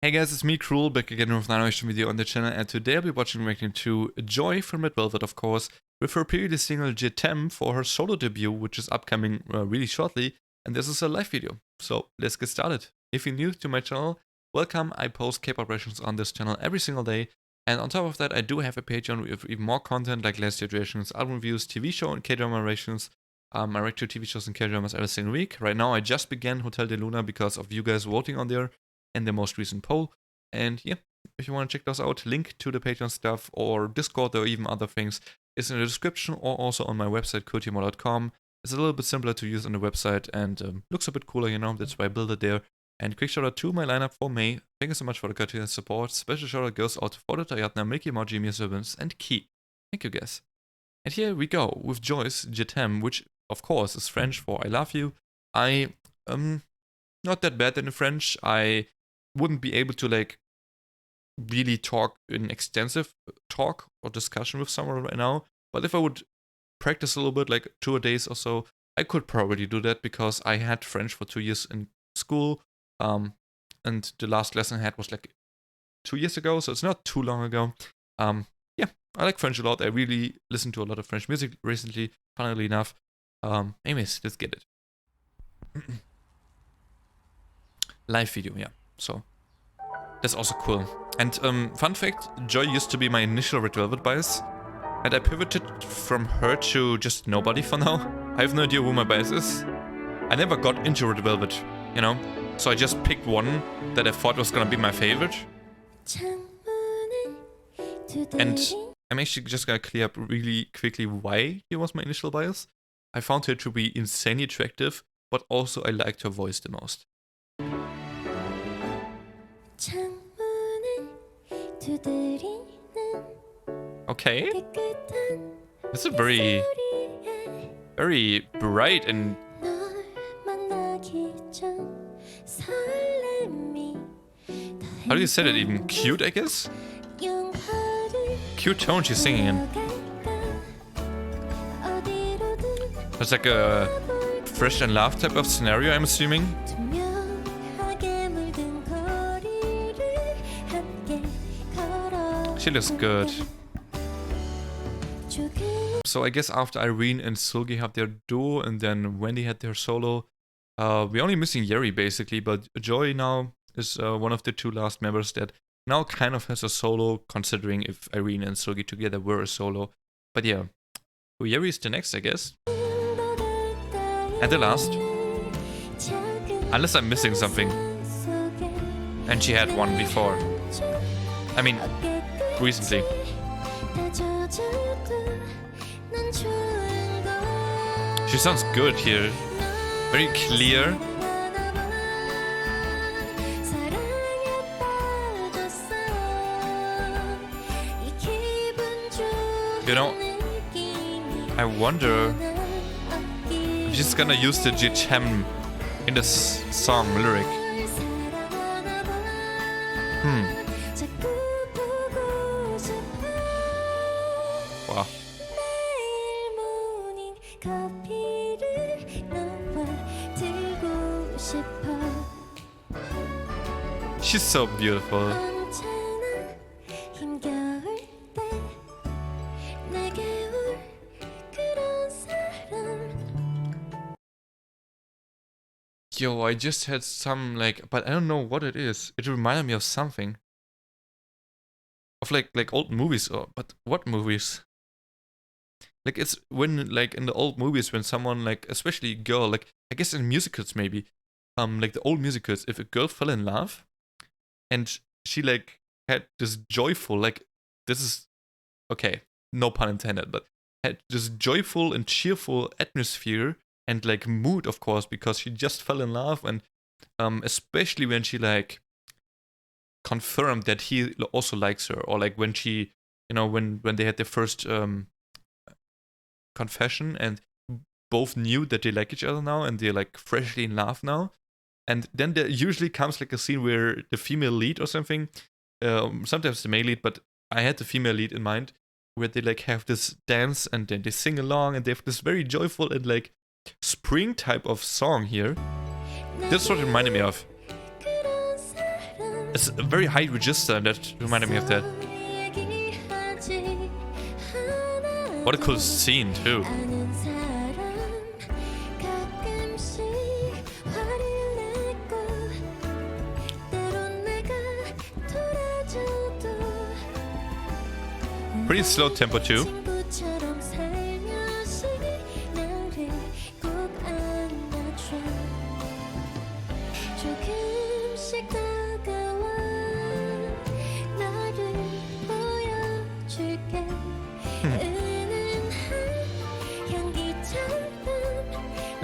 Hey guys, it's me, Cruel, back again with another reaction video on the channel, and today I'll be watching reacting to Joy from Red Velvet, of course, with her previous single Je T'aime for her solo debut, which is upcoming really shortly, and this is a live video. So let's get started. If you're new to my channel, welcome. I post K-pop reactions on this channel every single day, and on top of that I do have a Patreon with even more content like last year reactions, album reviews, TV show and K-drama reactions. I react to TV shows and K-dramas every single week. Right now I just began Hotel de Luna because of you guys voting on there in the most recent poll. And yeah, if you want to check those out, link to the Patreon stuff or Discord or even other things is in the description or also on my website, kurtimo.com. It's a little bit simpler to use on the website and looks a bit cooler, you know, that's why I built it there. And quick shout out to my lineup for May. Thank you so much for the continuous support. Special shout out goes out to Forte Tayatna, Milky Moji, Mia Servants, and Key. Thank you guys. And here we go with Joy's Je T'aime, which of course is French for I love you. I not that bad in French. I wouldn't be able to like really talk in extensive talk or discussion with someone right now, but if I would practice a little bit, like 2 days or so, I could probably do that because I had French for 2 years in school, and the last lesson I had was like 2 years ago, so it's not too long ago. Yeah, I like French a lot. I really listened to a lot of French music recently, funnily enough. Anyways, let's get it. Live video, yeah, so that's also cool. And fun fact, Joy used to be my initial Red Velvet bias, and I pivoted from her to just nobody for now. I have no idea who my bias is. I never got into Red Velvet, you know, so I just picked one that I thought was gonna be my favorite. And I'm actually just gonna clear up really quickly why he was my initial bias. I found her to be insanely attractive, but also I liked her voice the most. Okay, it's a very bright and how do you say that, even cute, I guess? Cute tone she's singing in. It's like a Fresh and Love type of scenario, I'm assuming. She looks good. So I guess after Irene and Seulgi have their duo and then Wendy had their solo, we're only missing Yeri basically, but Joy now is one of the 2 last members that now kind of has a solo, considering if Irene and Seulgi together were a solo. But yeah, so Yeri is the next, I guess. And the last. Unless I'm missing something. And she had one before. I mean, recently. She sounds good here. Very clear. You know, I wonder if she's gonna use the Je T'aime in this song lyric. Wow. She's so beautiful. Yo, I just had some like, but I don't know what it is. It reminded me of something. Of like old movies, or but what movies? Like it's when like in the old movies when someone like, especially a girl, like I guess in musicals maybe, like the old musicals, if a girl fell in love and she like had this joyful, like this is okay, no pun intended, but had this joyful and cheerful atmosphere and like mood, of course, because she just fell in love, and especially when she like confirmed that he also likes her, or like when she, you know, when they had their first confession and both knew that they like each other now and they're like freshly in love now. And then there usually comes like a scene where the female lead or something, sometimes the male lead, but I had the female lead in mind, where they like have this dance and then they sing along and they have this very joyful and like spring type of song here. That's what it reminded me of. It's a very high register, and that reminded me of that. What a cool scene too. Pretty slow tempo too.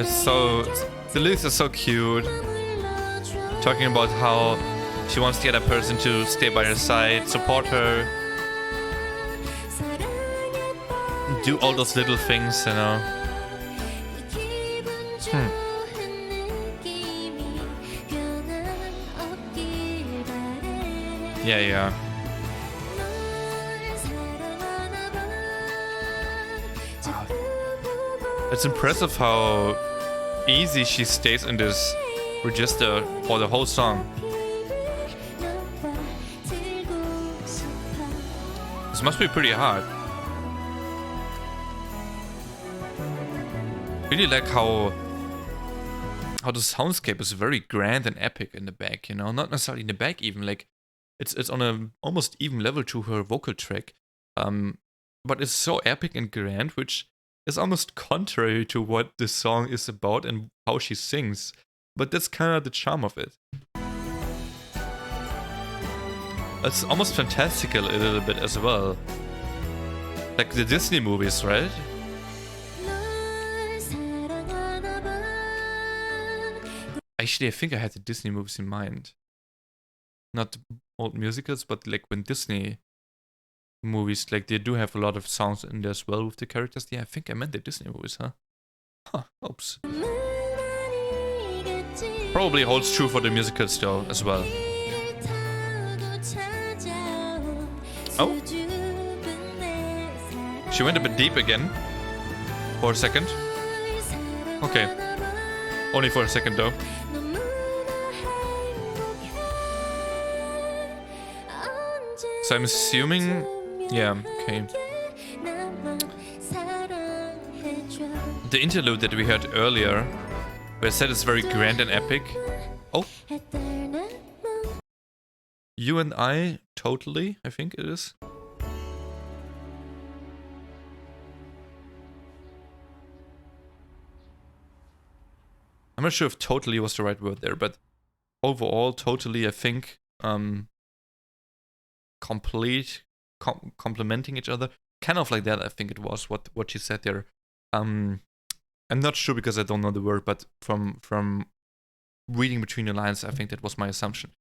It's so, the lyrics are so cute. Talking about how she wants the other person to stay by her side, support her, do all those little things, you know. Yeah. It's impressive how easy she stays in this register for the whole song. This must be pretty hard. Really like how the soundscape is very grand and epic in the back, you know, not necessarily in the back even, like it's on a almost even level to her vocal track, but it's so epic and grand, which is almost contrary to what this song is about and how she sings, but that's kind of the charm of it. It's almost fantastical a little bit as well, like the Disney movies, right? Actually, I think I had the Disney movies in mind. Not old musicals, but like when Disney movies, like they do have a lot of songs in there as well with the characters. Yeah, I think I meant the Disney movies, huh? Huh, oops. Probably holds true for the musicals though, as well. Oh. She went a bit deep again. For a second. Okay. Only for a second though. So I'm assuming... Yeah, okay. The interlude that we heard earlier, where I said it's very grand and epic. Oh. You and I, totally, I think it is. I'm not sure if totally was the right word there, but overall, totally, I think, complementing each other, kind of like that. I think it was what she said there. I'm not sure because I don't know the word, but from reading between the lines, I think that was my assumption.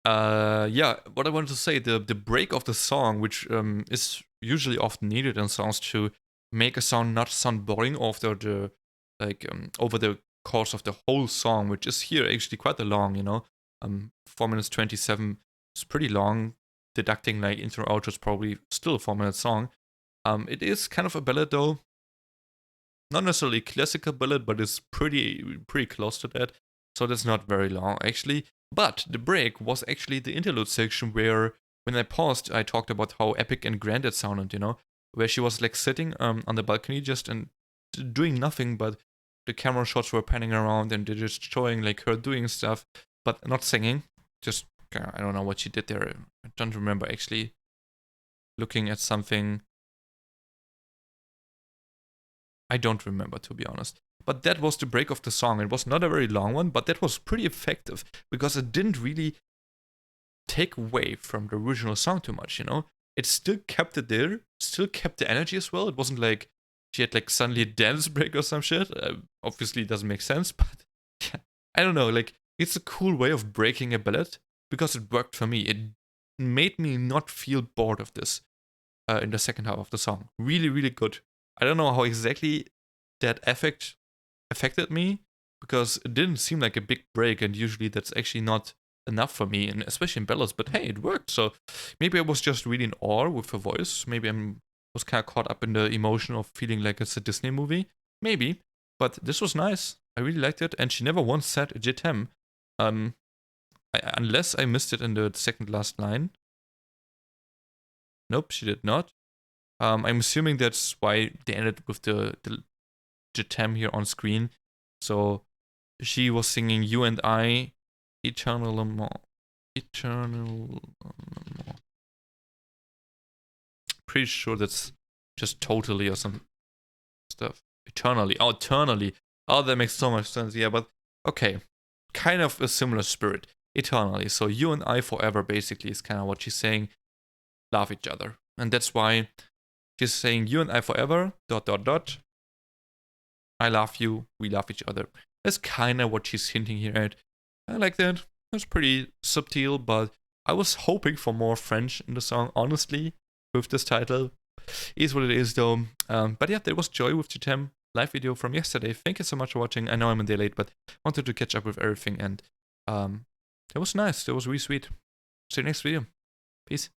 Yeah, what I wanted to say, the break of the song, which is usually often needed in songs to make a song not sound boring after the over the course of the whole song, which is here actually quite a long, you know. 4 minutes 27 is pretty long. Deducting like intro outro is probably still a 4-minute song. It is kind of a ballad though. Not necessarily a classical ballad, but it's pretty close to that. So that's not very long actually. But the break was actually the interlude section where, when I paused, I talked about how epic and grand it sounded, you know, where she was like sitting on the balcony just and doing nothing, but the camera shots were panning around and they're just showing like her doing stuff, but not singing. Just, I don't know what she did there. I don't remember actually. Looking at something. I don't remember, to be honest. But that was the break of the song. It was not a very long one, but that was pretty effective because it didn't really take away from the original song too much, you know? It still kept it there, still kept the energy as well. It wasn't like she had like suddenly a dance break or some shit. Obviously it doesn't make sense, but yeah, I don't know, like it's a cool way of breaking a ballad because it worked for me. It made me not feel bored of this in the second half of the song. Really, really good. I don't know how exactly that affected me because it didn't seem like a big break, and usually that's actually not enough for me, and especially in ballads, but hey, it worked. So maybe I was just really in awe with her voice. Maybe I was kind of caught up in the emotion of feeling like it's a Disney movie. Maybe. But this was nice. I really liked it, and she never once said JTEM. unless I missed it in the second last line. Nope, she did not. I'm assuming that's why they ended with the Jitem here on screen. So she was singing "You and I, Eternal More." Pretty sure that's just totally or some stuff. Eternally. Oh, eternally. Oh, that makes so much sense. Yeah, but okay. Kind of a similar spirit. Eternally. So you and I forever basically is kind of what she's saying. Love each other. And that's why she's saying you and I forever, ... I love you, we love each other. That's kind of what she's hinting here at. I like that. That's pretty subtle, but I was hoping for more French in the song, honestly, with this title. Is what it is, though. But yeah, there was Joy with Jitem live video from yesterday. Thank you so much for watching. I know I'm a day late, but wanted to catch up with everything, and that was nice. That was really sweet. See you next video. Peace.